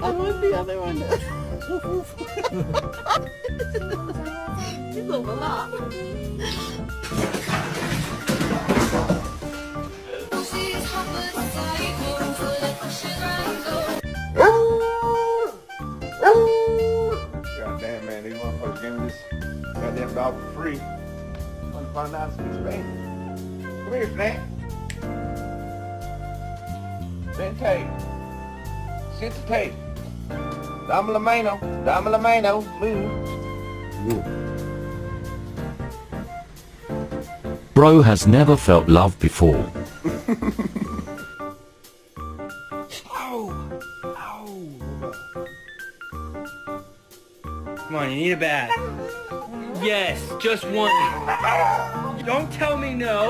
I want the other one. It's overlapped. Goddamn, man, these motherfuckers gave me this goddamn dog for free. I'm gonna find out some Spain. Come here, Snap. Sente. Sente. Dame la mano. Dame la mano. Move. Bro has never felt love before. Ow! Ow! Come on, you need a bath. Yes, just one. Don't tell me no.